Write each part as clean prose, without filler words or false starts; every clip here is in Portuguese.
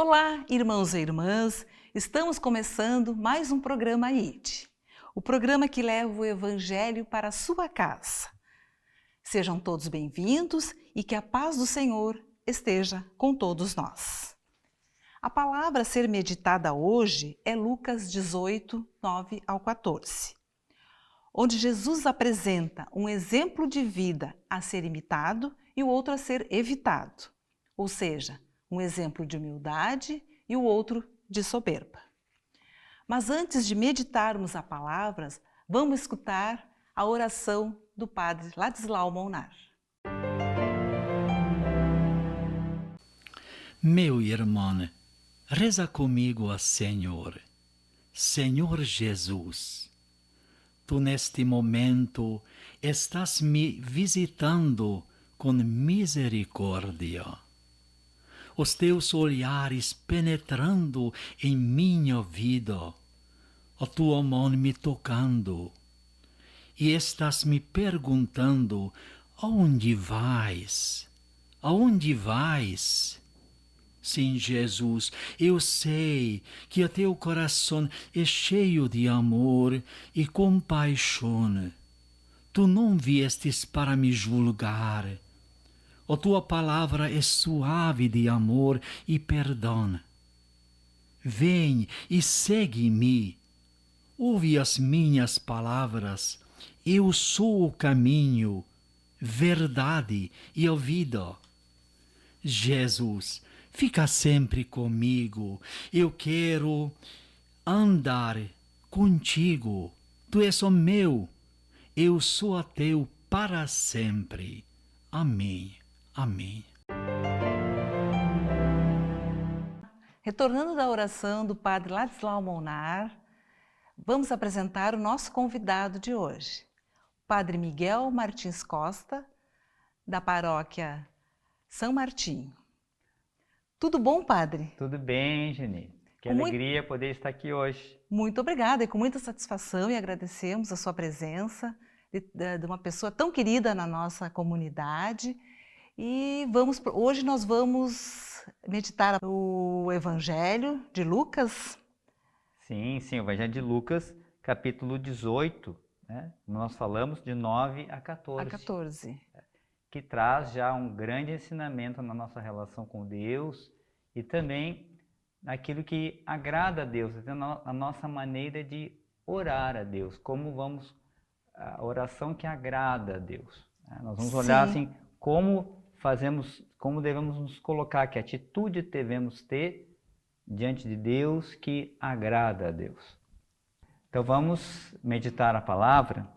Olá, irmãos e irmãs! Estamos começando mais um programa IT, o programa que leva o Evangelho para a sua casa. Sejam todos bem-vindos e que a paz do Senhor esteja com todos nós. A palavra a ser meditada hoje é Lucas 18, 9 ao 14, onde Jesus apresenta um exemplo de vida a ser imitado e o outro a ser evitado, ou seja, um exemplo de humildade e o outro de soberba. Mas antes de meditarmos a palavras, vamos escutar a oração do Padre Ladislau Molnar. Meu irmão, reza comigo ao Senhor. Senhor Jesus, Tu neste momento estás me visitando com misericórdia. Os teus olhares penetrando em minha vida, a tua mão me tocando, e estás me perguntando: aonde vais? Aonde vais? Sim, Jesus, eu sei que o teu coração é cheio de amor e compaixão. Tu não viestes para me julgar. A tua palavra é suave de amor e perdão. Vem e segue-me. Ouve as minhas palavras. Eu sou o caminho, verdade e a vida. Jesus, fica sempre comigo. Eu quero andar contigo. Tu és o meu. Eu sou a teu para sempre. Amém. Amém. Retornando da oração do Padre Ladislau Molnar, vamos apresentar o nosso convidado de hoje, o Padre Miguel Martins Costa, da paróquia São Martinho. Tudo bom, Padre? Tudo bem, Geni. Que alegria poder estar aqui hoje. Muito obrigada, e com muita satisfação, e agradecemos a sua presença de uma pessoa tão querida na nossa comunidade. E hoje nós vamos meditar o Evangelho de Lucas. Sim, o Evangelho de Lucas, capítulo 18, né? Nós falamos de 9 a 14. Que traz já um grande ensinamento na nossa relação com Deus e também naquilo que agrada a Deus, a nossa maneira de orar a Deus, a oração que agrada a Deus. Nós vamos olhar assim, como devemos nos colocar, que atitude devemos ter diante de Deus que agrada a Deus. Então vamos meditar a palavra.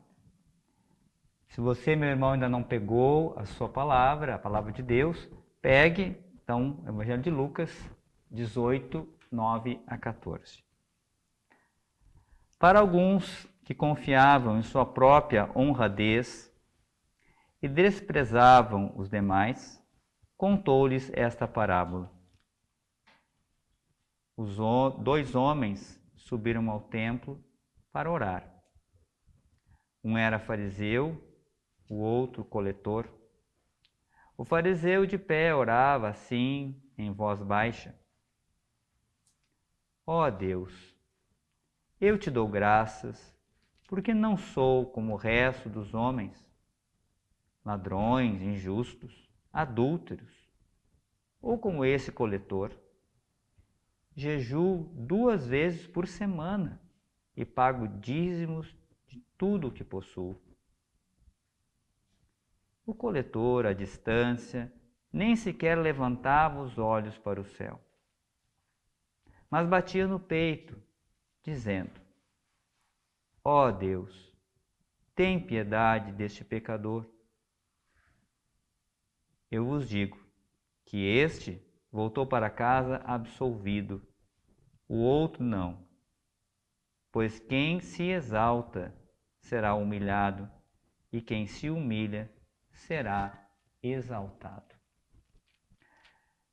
Se você, meu irmão, ainda não pegou a sua palavra, a palavra de Deus, pegue, então, o Evangelho de Lucas 18, 9 a 14. Para alguns que confiavam em sua própria honradez e desprezavam os demais, contou-lhes esta parábola. Dois homens subiram ao templo para orar. Um era fariseu, o outro coletor. O fariseu de pé orava assim, em voz baixa: Ó Deus, eu te dou graças, porque não sou como o resto dos homens, ladrões, injustos, adúlteros, ou como esse coletor. Jejuo 2 vezes por semana e pago dízimos de tudo o que possuo. O coletor, à distância, nem sequer levantava os olhos para o céu, mas batia no peito, dizendo: Ó Deus, tem piedade deste pecador. Eu vos digo que este voltou para casa absolvido, o outro não. Pois quem se exalta será humilhado, e quem se humilha será exaltado.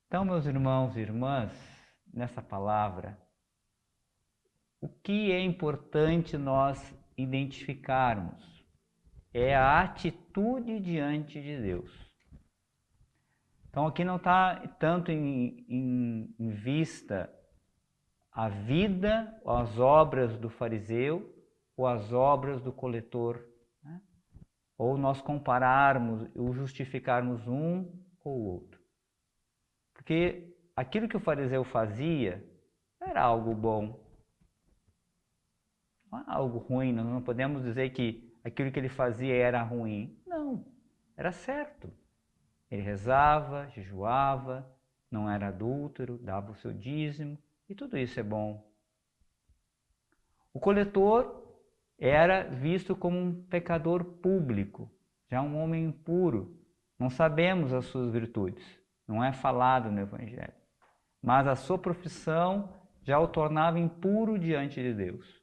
Então, meus irmãos e irmãs, nessa palavra, o que é importante nós identificarmos é a atitude diante de Deus. Então aqui não está tanto em vista a vida, as obras do fariseu ou as obras do coletor, né? Ou nós compararmos ou justificarmos um ou outro. Porque aquilo que o fariseu fazia era algo bom, não é algo ruim. Nós não podemos dizer que aquilo que ele fazia era ruim. Não, era certo. Ele rezava, jejuava, não era adúltero, dava o seu dízimo, e tudo isso é bom. O coletor era visto como um pecador público, já um homem impuro. Não sabemos as suas virtudes, não é falado no Evangelho. Mas a sua profissão já o tornava impuro diante de Deus.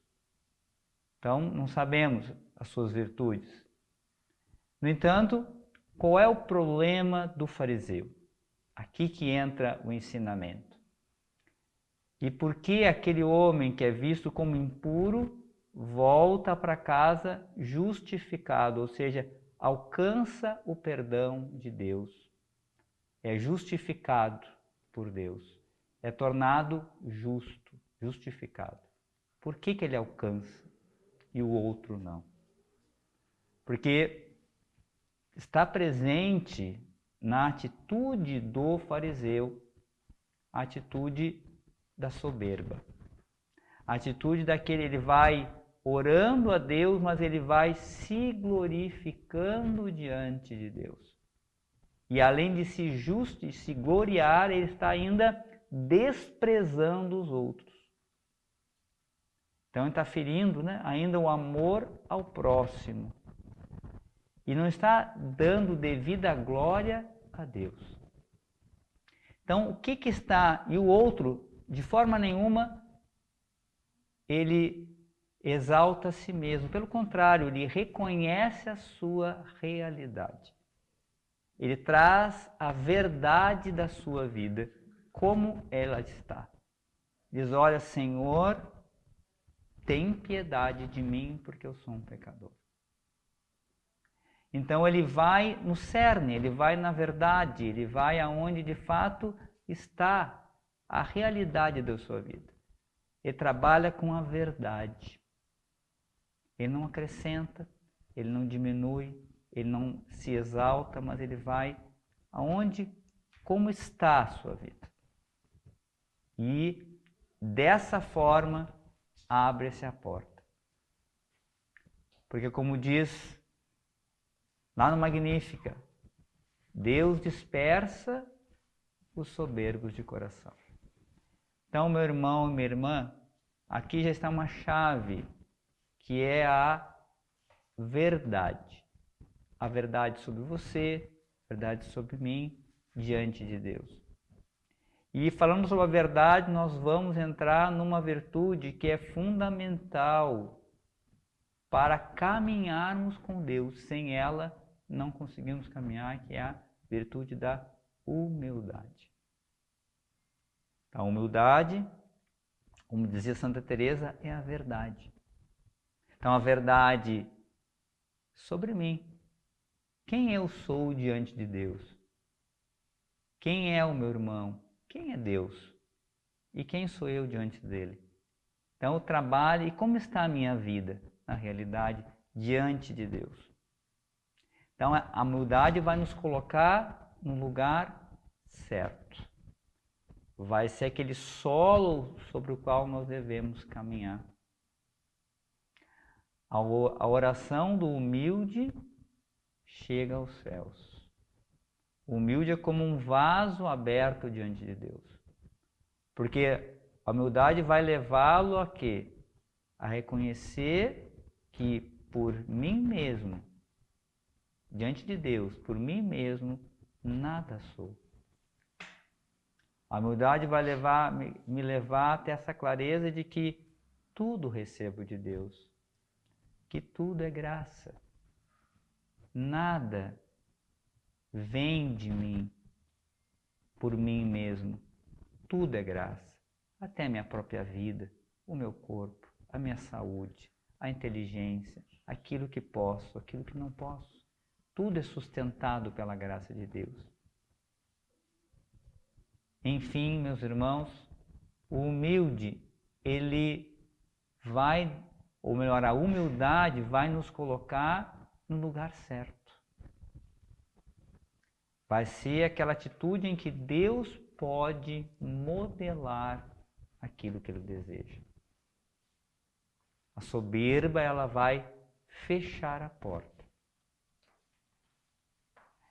Então, não sabemos as suas virtudes. No entanto, qual é o problema do fariseu? Aqui que entra o ensinamento. E por que aquele homem que é visto como impuro volta para casa justificado, ou seja, alcança o perdão de Deus, é justificado por Deus, é tornado justo, justificado. Por que ele alcança e o outro não? Porque está presente na atitude do fariseu a atitude da soberba, a atitude daquele, ele vai orando a Deus, mas ele vai se glorificando diante de Deus. E além de se gloriar, ele está ainda desprezando os outros. Então ele está ferindo, né, ainda o amor ao próximo. E não está dando devida glória a Deus. Então, o que está... E o outro, de forma nenhuma, ele exalta a si mesmo. Pelo contrário, ele reconhece a sua realidade. Ele traz a verdade da sua vida, como ela está. Diz, olha, Senhor, tem piedade de mim, porque eu sou um pecador. Então ele vai no cerne, ele vai na verdade, ele vai aonde de fato está a realidade da sua vida. Ele trabalha com a verdade. Ele não acrescenta, ele não diminui, ele não se exalta, mas ele vai aonde, como está a sua vida. E dessa forma abre-se a porta. Porque como diz lá no Magnífica, Deus dispersa os soberbos de coração. Então, meu irmão e minha irmã, aqui já está uma chave, que é a verdade. A verdade sobre você, a verdade sobre mim, diante de Deus. E falando sobre a verdade, nós vamos entrar numa virtude que é fundamental para caminharmos com Deus. Sem ela, não conseguimos caminhar, que é a virtude da humildade. A humildade, como dizia Santa Teresa, é a verdade. Então a verdade sobre mim. Quem eu sou diante de Deus? Quem é o meu irmão? Quem é Deus? E quem sou eu diante dele? Então o trabalho e como está a minha vida, na realidade, diante de Deus. Então a humildade vai nos colocar no lugar certo. Vai ser aquele solo sobre o qual nós devemos caminhar. A oração do humilde chega aos céus. O humilde é como um vaso aberto diante de Deus. Porque a humildade vai levá-lo a quê? A reconhecer que por mim mesmo, diante de Deus, por mim mesmo, nada sou. A humildade vai me levar até essa clareza de que tudo recebo de Deus, que tudo é graça. Nada vem de mim por mim mesmo. Tudo é graça. Até a minha própria vida, o meu corpo, a minha saúde, a inteligência, aquilo que posso, aquilo que não posso. Tudo é sustentado pela graça de Deus. Enfim, meus irmãos, o humilde, ele vai, ou melhor, a humildade vai nos colocar no lugar certo. Vai ser aquela atitude em que Deus pode modelar aquilo que Ele deseja. A soberba, ela vai fechar a porta.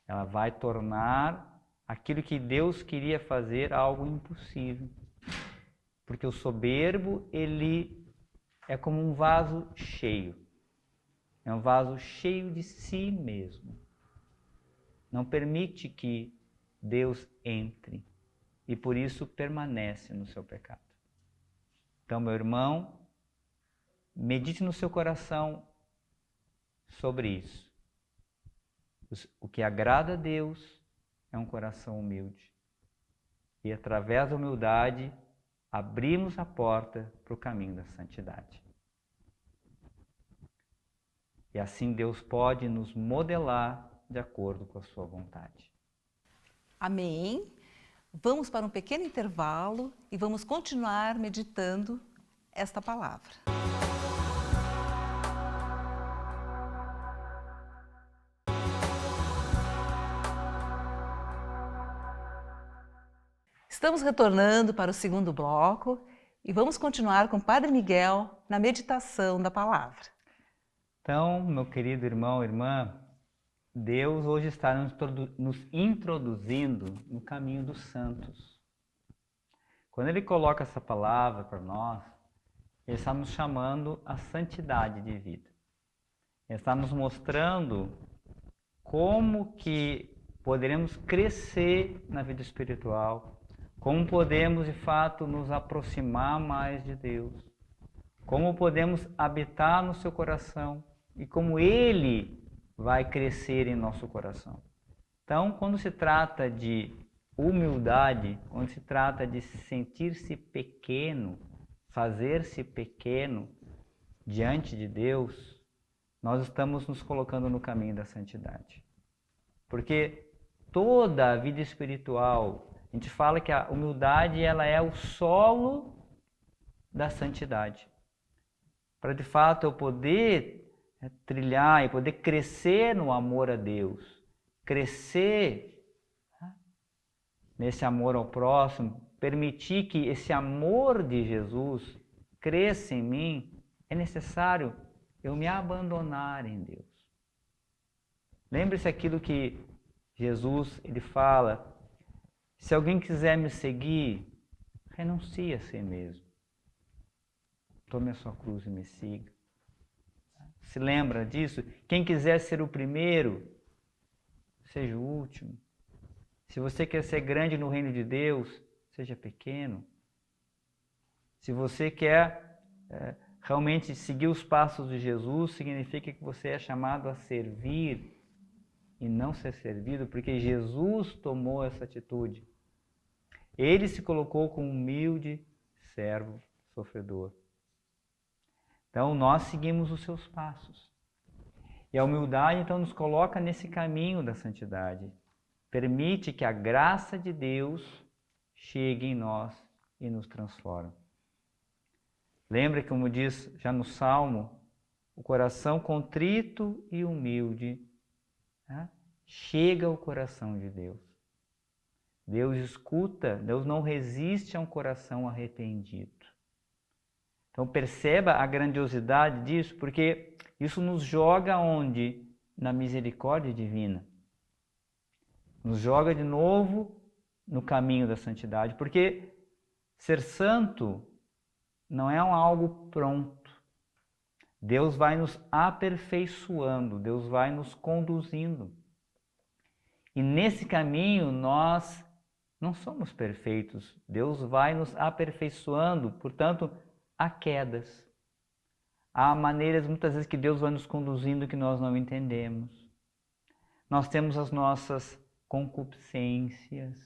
Ela vai tornar aquilo que Deus queria fazer algo impossível. Porque o soberbo, ele é como um vaso cheio. É um vaso cheio de si mesmo. Não permite que Deus entre e por isso permanece no seu pecado. Então, meu irmão, medite no seu coração sobre isso. O que agrada a Deus é um coração humilde. E através da humildade, abrimos a porta para o caminho da santidade. E assim Deus pode nos modelar de acordo com a sua vontade. Amém. Vamos para um pequeno intervalo e vamos continuar meditando esta palavra. Estamos retornando para o segundo bloco e vamos continuar com o Padre Miguel na meditação da palavra. Então, meu querido irmão, irmã, Deus hoje está nos introduzindo no caminho dos santos. Quando Ele coloca essa palavra para nós, Ele está nos chamando à santidade de vida. Ele está nos mostrando como que poderemos crescer na vida espiritual, como podemos de fato nos aproximar mais de Deus, como podemos habitar no seu coração e como Ele vai crescer em nosso coração. Então, quando se trata de humildade, quando se trata de sentir-se pequeno, fazer-se pequeno diante de Deus, nós estamos nos colocando no caminho da santidade. Porque toda a vida espiritual, a gente fala que a humildade ela é o solo da santidade. Para de fato eu poder trilhar e poder crescer no amor a Deus, crescer nesse amor ao próximo, permitir que esse amor de Jesus cresça em mim, é necessário eu me abandonar em Deus. Lembre-se aquilo que Jesus ele fala: se alguém quiser me seguir, renuncie a si mesmo. Tome a sua cruz e me siga. Se lembra disso? Quem quiser ser o primeiro, seja o último. Se você quer ser grande no reino de Deus, seja pequeno. Se você quer realmente seguir os passos de Jesus, significa que você é chamado a servir e não ser servido, porque Jesus tomou essa atitude. Ele se colocou como humilde servo sofredor. Então, nós seguimos os seus passos. E a humildade, então, nos coloca nesse caminho da santidade. Permite que a graça de Deus chegue em nós e nos transforme. Lembra, como diz já no Salmo, o coração contrito e humilde chega ao coração de Deus. Deus escuta, Deus não resiste a um coração arrependido. Então perceba a grandiosidade disso, porque isso nos joga onde? Na misericórdia divina. Nos joga de novo no caminho da santidade, porque ser santo não é algo pronto. Deus vai nos aperfeiçoando, Deus vai nos conduzindo. E nesse caminho nós não somos perfeitos. Deus vai nos aperfeiçoando, portanto, há quedas. Há maneiras muitas vezes que Deus vai nos conduzindo que nós não entendemos. Nós temos as nossas concupiscências.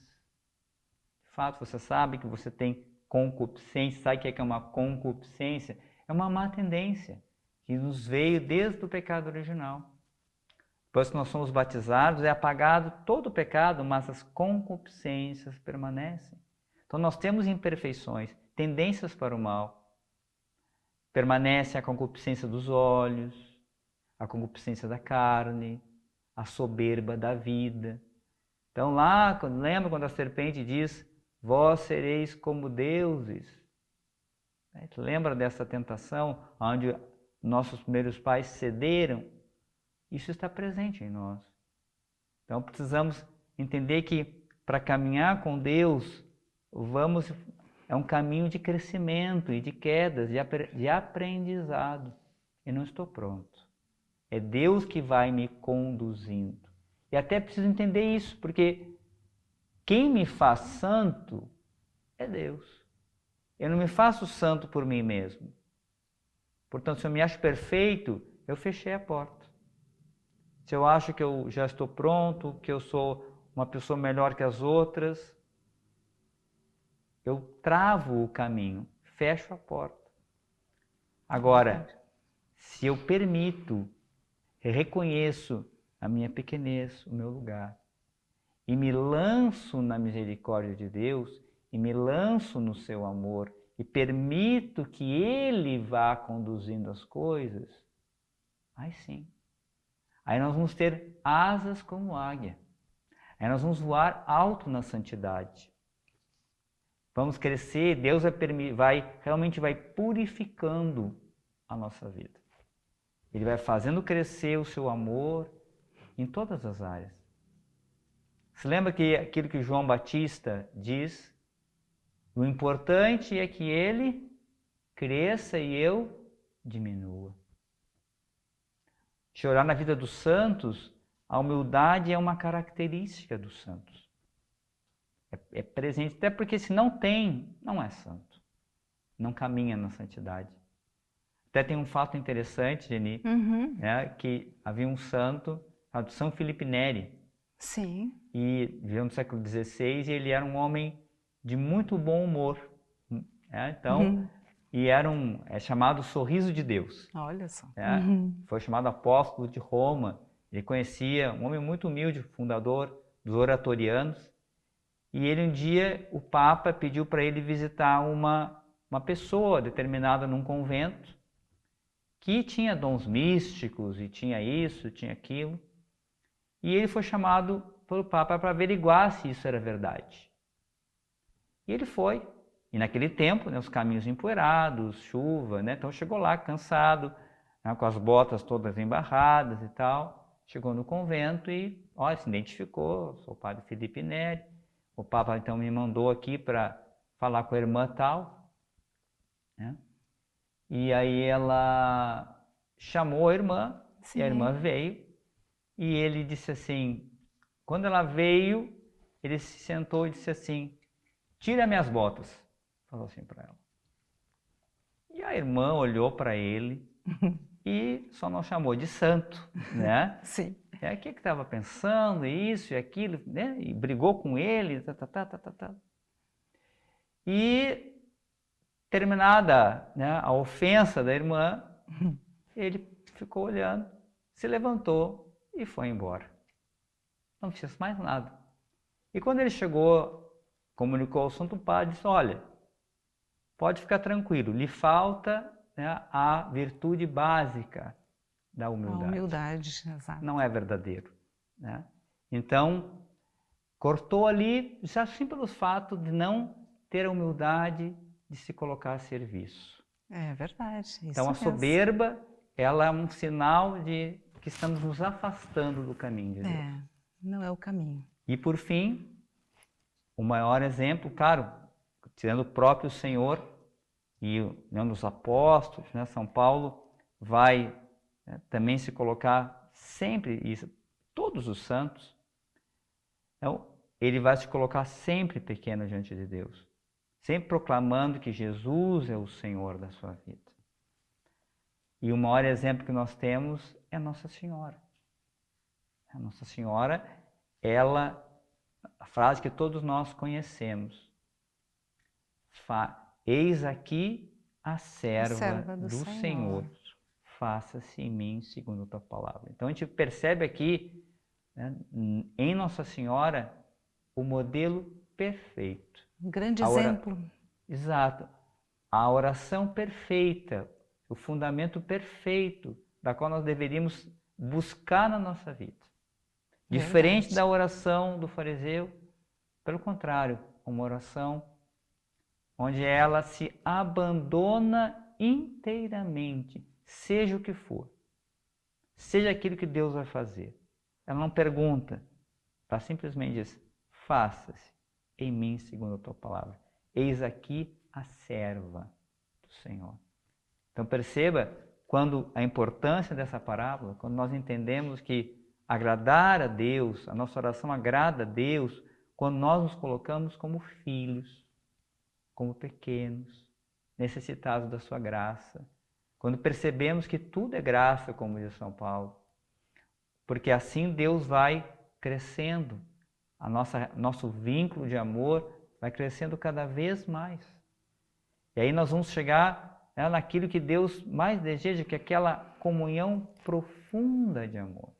De fato, você sabe que você tem concupiscência, sabe o que é uma concupiscência? É uma má tendência que nos veio desde o pecado original. Depois que nós somos batizados, é apagado todo o pecado, mas as concupiscências permanecem. Então nós temos imperfeições, tendências para o mal. Permanece a concupiscência dos olhos, a concupiscência da carne, a soberba da vida. Então lá, lembra quando a serpente diz, vós sereis como deuses? Tu lembra dessa tentação onde nossos primeiros pais cederam? Isso está presente em nós. Então precisamos entender que para caminhar com Deus, é um caminho de crescimento e de quedas, de aprendizado. Eu não estou pronto. É Deus que vai me conduzindo. E até preciso entender isso, porque quem me faz santo é Deus. Eu não me faço santo por mim mesmo. Portanto, se eu me acho perfeito, eu fechei a porta. Se eu acho que eu já estou pronto, que eu sou uma pessoa melhor que as outras, eu travo o caminho, fecho a porta. Agora, se eu permito, reconheço a minha pequenez, o meu lugar, e me lanço na misericórdia de Deus, e me lanço no seu amor, e permito que Ele vá conduzindo as coisas, aí sim. Aí nós vamos ter asas como águia. Aí nós vamos voar alto na santidade. Vamos crescer, Deus realmente vai purificando a nossa vida. Ele vai fazendo crescer o seu amor em todas as áreas. Se lembra que aquilo que João Batista diz? O importante é que ele cresça e eu diminua. Se olhar na vida dos santos, a humildade é uma característica dos santos. É presente, até porque se não tem, não é santo. Não caminha na santidade. Até tem um fato interessante, Geni, que havia um santo, chamado São Filipe Neri. Sim. E viveu no século XVI e ele era um homem de muito bom humor. E era chamado Sorriso de Deus. Olha só. Foi chamado apóstolo de Roma. Ele conhecia um homem muito humilde, fundador dos oratorianos. E ele um dia, o Papa pediu para ele visitar uma pessoa determinada num convento que tinha dons místicos e tinha isso, tinha aquilo. E ele foi chamado pelo Papa para averiguar se isso era verdade. E ele foi. E naquele tempo, os caminhos empoeirados, chuva, então chegou lá cansado, com as botas todas embarradas e tal. Chegou no convento e se identificou, sou o padre Filipe Neri. O Papa então me mandou aqui para falar com a irmã tal. E aí ela chamou a irmã, e a irmã veio. E ele disse assim, quando ela veio, ele se sentou e disse assim, tira minhas botas. Falou assim para ela. E a irmã olhou para ele e só não chamou de santo, né? Sim. O que estava pensando, isso e aquilo, né? E brigou com ele, E terminada, a ofensa da irmã, ele ficou olhando, se levantou e foi embora. Não fez mais nada. E quando ele chegou, comunicou ao Santo Padre, disse, olha, pode ficar tranquilo, lhe falta a virtude básica da humildade. A humildade, exato. Não é verdadeiro. Então, cortou ali, já assim pelo fato de não ter a humildade de se colocar a serviço. É verdade. Então, a soberba, ela é um sinal de que estamos nos afastando do caminho de Deus. Não é o caminho. E, por fim, o maior exemplo, claro, tirando o próprio Senhor e um dos apóstolos, São Paulo vai também se colocar sempre, isso, todos os santos, ele vai se colocar sempre pequeno diante de Deus, sempre proclamando que Jesus é o Senhor da sua vida. E o maior exemplo que nós temos é Nossa Senhora. A Nossa Senhora, a frase que todos nós conhecemos, eis aqui a serva do Senhor. Faça-se em mim segundo a tua palavra. Então a gente percebe aqui, em Nossa Senhora, o modelo perfeito. Um grande exemplo. Exato. A oração perfeita, o fundamento perfeito da qual nós deveríamos buscar na nossa vida. Diferente da oração do fariseu, pelo contrário, uma oração onde ela se abandona inteiramente, seja o que for, seja aquilo que Deus vai fazer. Ela não pergunta, ela simplesmente diz: faça-se em mim segundo a tua palavra. Eis aqui a serva do Senhor. Então perceba quando a importância dessa parábola, quando nós entendemos que agradar a Deus, a nossa oração agrada a Deus, quando nós nos colocamos como filhos, como pequenos, necessitados da sua graça. Quando percebemos que tudo é graça, como diz São Paulo. Porque assim Deus vai crescendo, nosso vínculo de amor vai crescendo cada vez mais. E aí nós vamos chegar naquilo que Deus mais deseja, que é aquela comunhão profunda de amor.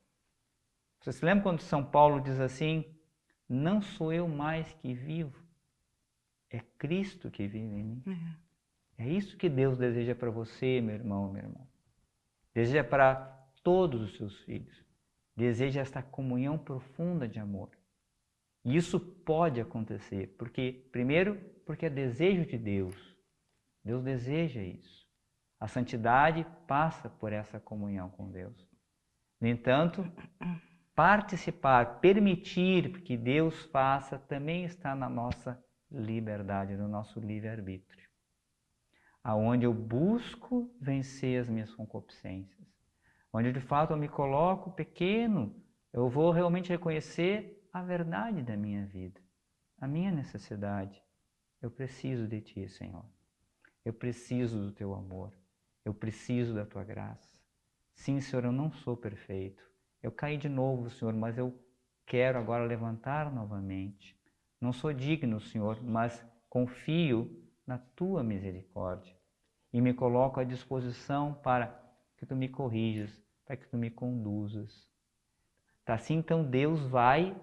Você se lembra quando São Paulo diz assim: não sou eu mais que vivo, é Cristo que vive em mim. É isso que Deus deseja para você, meu irmão, minha irmã. Deseja para todos os seus filhos. Deseja esta comunhão profunda de amor. E isso pode acontecer, primeiro, porque é desejo de Deus. Deus deseja isso. A santidade passa por essa comunhão com Deus. No entanto, participar, permitir que Deus faça, também está na nossa liberdade, no nosso livre-arbítrio. Aonde eu busco vencer as minhas concupiscências. Onde de fato eu me coloco pequeno, eu vou realmente reconhecer a verdade da minha vida, a minha necessidade. Eu preciso de Ti, Senhor. Eu preciso do Teu amor. Eu preciso da Tua graça. Sim, Senhor, eu não sou perfeito. Eu caí de novo, Senhor, mas eu quero agora levantar novamente. Não sou digno, Senhor, mas confio na Tua misericórdia. E me coloco à disposição para que Tu me corrijas, para que Tu me conduzas. Tá assim, então Deus vai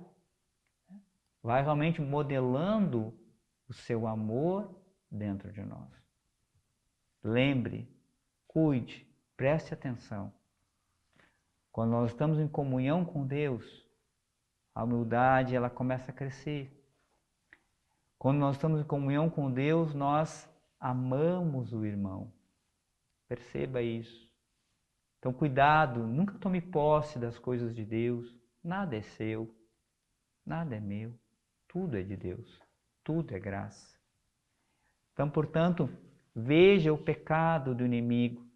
realmente modelando o seu amor dentro de nós. Lembre, cuide, preste atenção. Quando nós estamos em comunhão com Deus, a humildade ela começa a crescer. Quando nós estamos em comunhão com Deus, nós amamos o irmão. Perceba isso. Então, cuidado, nunca tome posse das coisas de Deus. Nada é seu, nada é meu. Tudo é de Deus, tudo é graça. Então, portanto, veja o pecado do inimigo.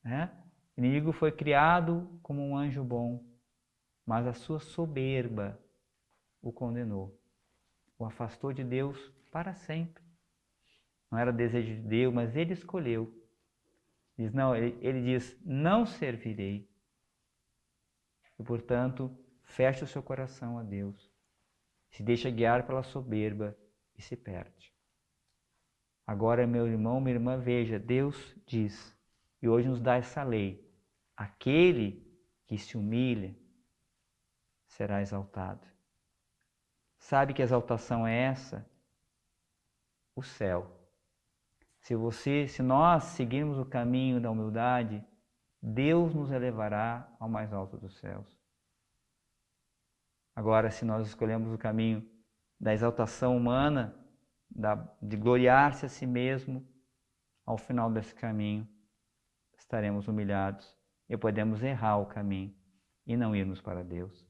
O inimigo foi criado como um anjo bom, mas a sua soberba o condenou, o afastou de Deus para sempre. Não era desejo de Deus, mas ele escolheu. Ele diz, não servirei. E, portanto, fecha o seu coração a Deus. Se deixa guiar pela soberba e se perde. Agora, meu irmão, minha irmã, veja, Deus diz, e hoje nos dá essa lei, aquele que se humilha será exaltado. Sabe que exaltação é essa? O céu. Se nós seguirmos o caminho da humildade, Deus nos elevará ao mais alto dos céus. Agora, se nós escolhemos o caminho da exaltação humana, de gloriar-se a si mesmo, ao final desse caminho, estaremos humilhados e podemos errar o caminho e não irmos para Deus.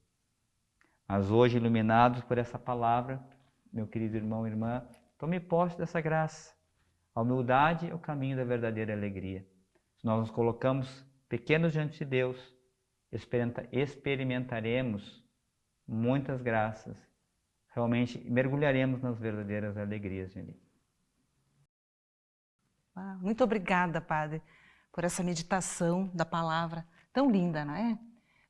Mas hoje, iluminados por essa palavra, meu querido irmão e irmã, tome posse dessa graça. A humildade é o caminho da verdadeira alegria. Se nós nos colocamos pequenos diante de Deus, experimentaremos muitas graças. Realmente mergulharemos nas verdadeiras alegrias de mim. Muito obrigada, Padre, por essa meditação da palavra tão linda, não é?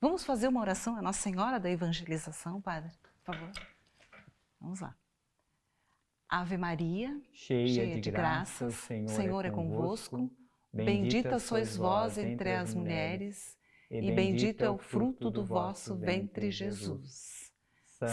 Vamos fazer uma oração à Nossa Senhora da Evangelização, Padre? Por favor. Vamos lá. Ave Maria, cheia de graças, Senhor é convosco. Bendita sois vós entre as mulheres, e bendito é o fruto do vosso ventre, Jesus.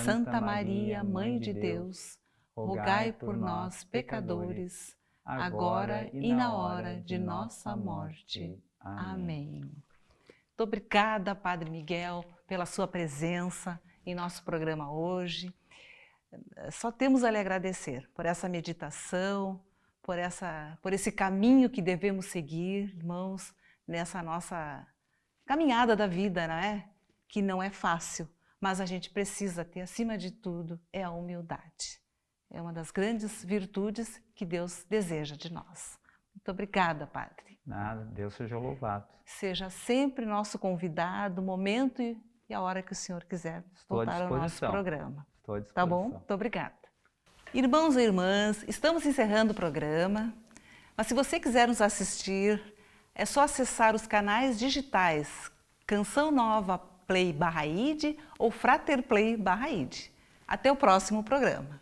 Santa Maria, Mãe de Deus, rogai por nós, pecadores, agora e na hora de nossa morte. Amém. Muito obrigada, Padre Miguel, pela sua presença em nosso programa hoje. Só temos a lhe agradecer por essa meditação, por esse caminho que devemos seguir, irmãos, nessa nossa caminhada da vida, não é? Que não é fácil, mas a gente precisa ter, acima de tudo, é a humildade. É uma das grandes virtudes que Deus deseja de nós. Muito obrigada, Padre. Nada, Deus seja louvado. Seja sempre nosso convidado, o momento e a hora que o senhor quiser voltar ao nosso programa. Estou à disposição. Tá bom? Muito obrigada. Irmãos e irmãs, estamos encerrando o programa, mas se você quiser nos assistir, é só acessar os canais digitais Canção Nova Play/ID ou Frater Play/ID. Até o próximo programa.